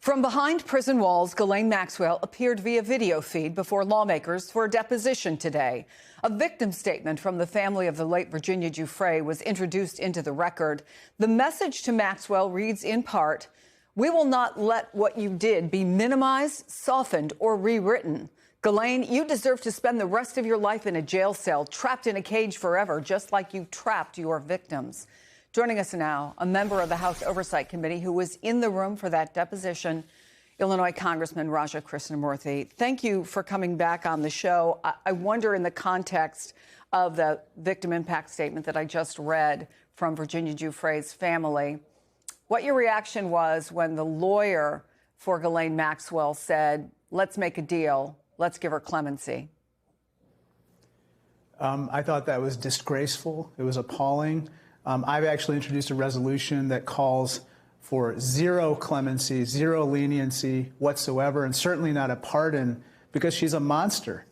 From behind prison walls, Ghislaine Maxwell appeared via video feed before lawmakers for a deposition today. A victim statement from the family of the late Virginia Giuffre was introduced into the record. The message to Maxwell reads in part, "We will not let what you did be minimized, softened, or rewritten. Ghislaine, you deserve to spend the rest of your life in a jail cell, trapped in a cage forever, just like you trapped your victims." Joining us now, a member of the House Oversight Committee who was in the room for that deposition, Illinois Congressman Raja Krishnamoorthi. Thank you for coming back on the show. I wonder, in the context of the victim impact statement that I just read from Virginia Giuffre's family, what your reaction was when the lawyer for Ghislaine Maxwell said, "Let's make a deal. Let's give her clemency." I thought that was disgraceful. It was appalling. I've actually introduced a resolution that calls for zero clemency, zero leniency whatsoever, and certainly not a pardon, because she's a monster.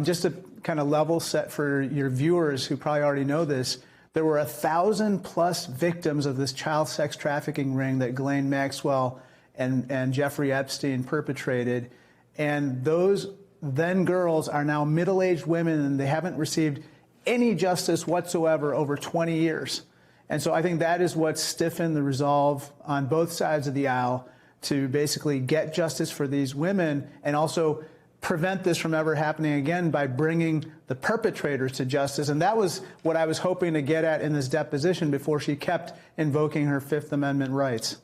Just to kind of level set for your viewers who probably already know this, there were 1,000+ victims of this child sex trafficking ring that Ghislaine Maxwell and Jeffrey Epstein perpetrated. And those then girls are now middle-aged women, and they haven't received any justice whatsoever over 20 years. And so I think that is what stiffened the resolve on both sides of the aisle to basically get justice for these women and also prevent this from ever happening again by bringing the perpetrators to justice. And that was what I was hoping to get at in this deposition before she kept invoking her Fifth Amendment rights.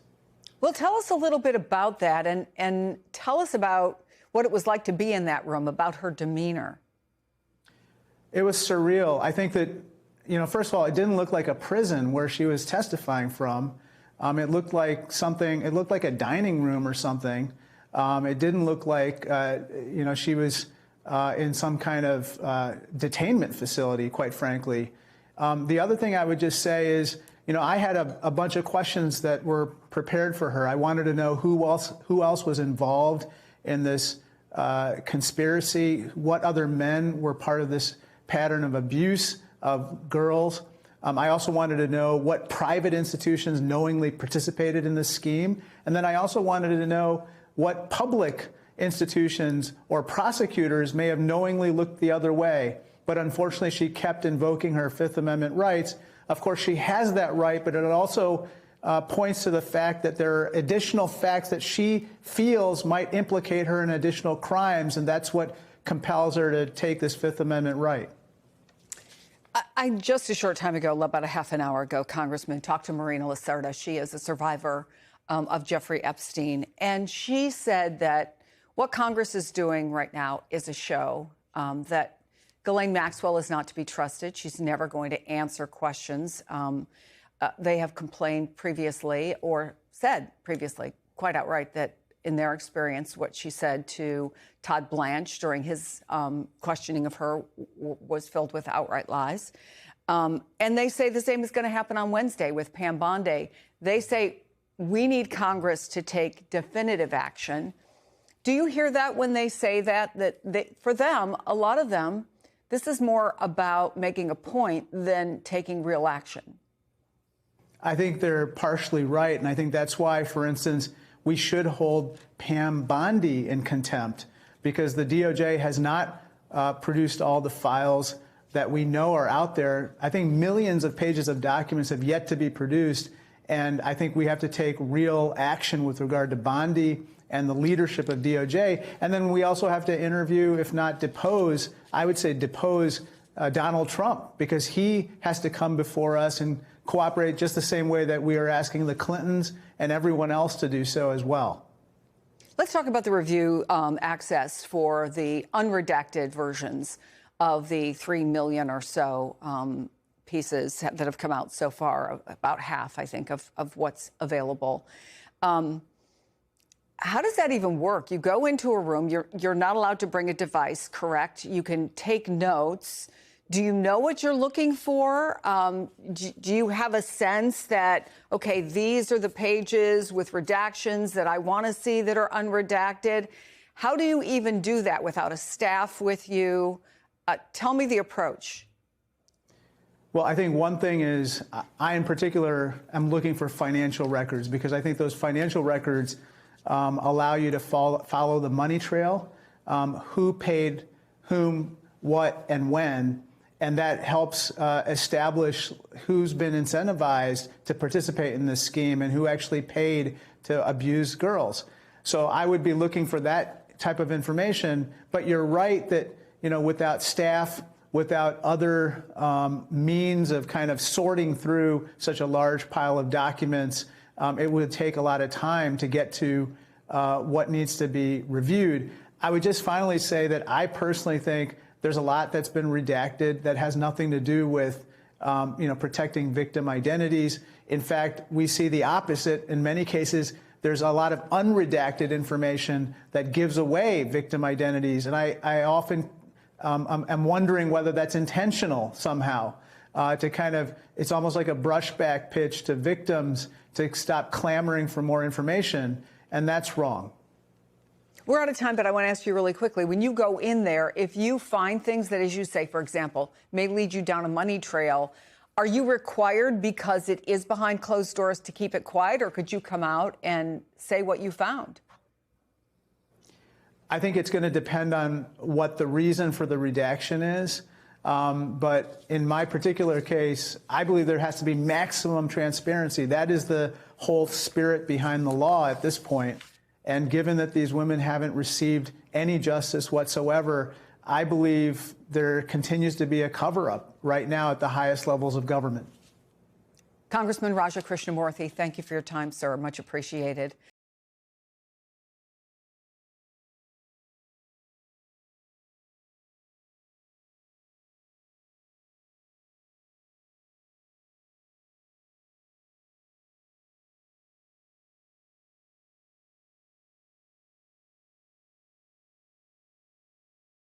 Well, tell us a little bit about that and tell us about what it was like to be in that room, about her demeanor. It was surreal. I think that, first of all, it didn't look like a prison where she was testifying from. It looked like a dining room or something. It didn't look like, she was in some kind of detainment facility, quite frankly. The other thing I would just say is, I had a bunch of questions that were prepared for her. I wanted to know who else was involved in this conspiracy, what other men were part of this pattern of abuse of girls. I also wanted to know what private institutions knowingly participated in this scheme. And then I also wanted to know what public institutions or prosecutors may have knowingly looked the other way. But unfortunately, she kept invoking her Fifth Amendment rights. Of course, she has that right, but it also points to the fact that there are additional facts that she feels might implicate her in additional crimes, and that's what compels her to take this Fifth Amendment right. I just a short time ago, about a half an hour ago, Congressman, talked to Marina Lacerda. She is a survivor of Jeffrey Epstein, and she said that what Congress is doing right now is a show, that Ghislaine Maxwell is not to be trusted. She's never going to answer questions. They have complained previously, or said previously, quite outright, that in their experience, what she said to Todd Blanche during his questioning of her was filled with outright lies. And they say the same is going to happen on Wednesday with Pam Bondi. They say we need Congress to take definitive action. Do you hear that when they say that for them, a lot of them, this is more about making a point than taking real action? I think they're partially right. And I think that's why, for instance, we should hold Pam Bondi in contempt, because the DOJ has not produced all the files that we know are out there. I think millions of pages of documents have yet to be produced. And I think we have to take real action with regard to Bondi and the leadership of DOJ. And then we also have to interview, if not depose, I would say depose Donald Trump, because he has to come before us and cooperate just the same way that we are asking the Clintons and everyone else to do so as well. Let's talk about the review access for the unredacted versions of the 3 million or so pieces that have come out so far, about half, I think, of what's available. How does that even work? You go into a room, you're not allowed to bring a device, correct? You can take notes. Do you know what you're looking for? Do you have a sense that, okay, these are the pages with redactions that I want to see that are unredacted? How do you even do that without a staff with you? Tell me the approach. Well, I think one thing is I, in particular, am looking for financial records, because I think those financial records allow you to follow the money trail, who paid whom, what, and when. And that helps establish who's been incentivized to participate in this scheme and who actually paid to abuse girls. So I would be looking for that type of information. But you're right that, without staff, without other means of kind of sorting through such a large pile of documents, it would take a lot of time to get to what needs to be reviewed. I would just finally say that I personally think there's a lot that's been redacted that has nothing to do with protecting victim identities. In fact, we see the opposite. In many cases, there's a lot of unredacted information that gives away victim identities. And I often am wondering whether that's intentional somehow, to kind of, it's almost like a brushback pitch to victims to stop clamoring for more information. And that's wrong. We're out of time, but I want to ask you really quickly. When you go in there, if you find things that, as you say, for example, may lead you down a money trail, are you required, because it is behind closed doors, to keep it quiet, or could you come out and say what you found? I think it's going to depend on what the reason for the redaction is. But in my particular case, I believe there has to be maximum transparency. That is the whole spirit behind the law at this point. And given that these women haven't received any justice whatsoever, I believe there continues to be a cover-up right now at the highest levels of government. Congressman Raja Krishnamoorthy, thank you for your time, sir. Much appreciated.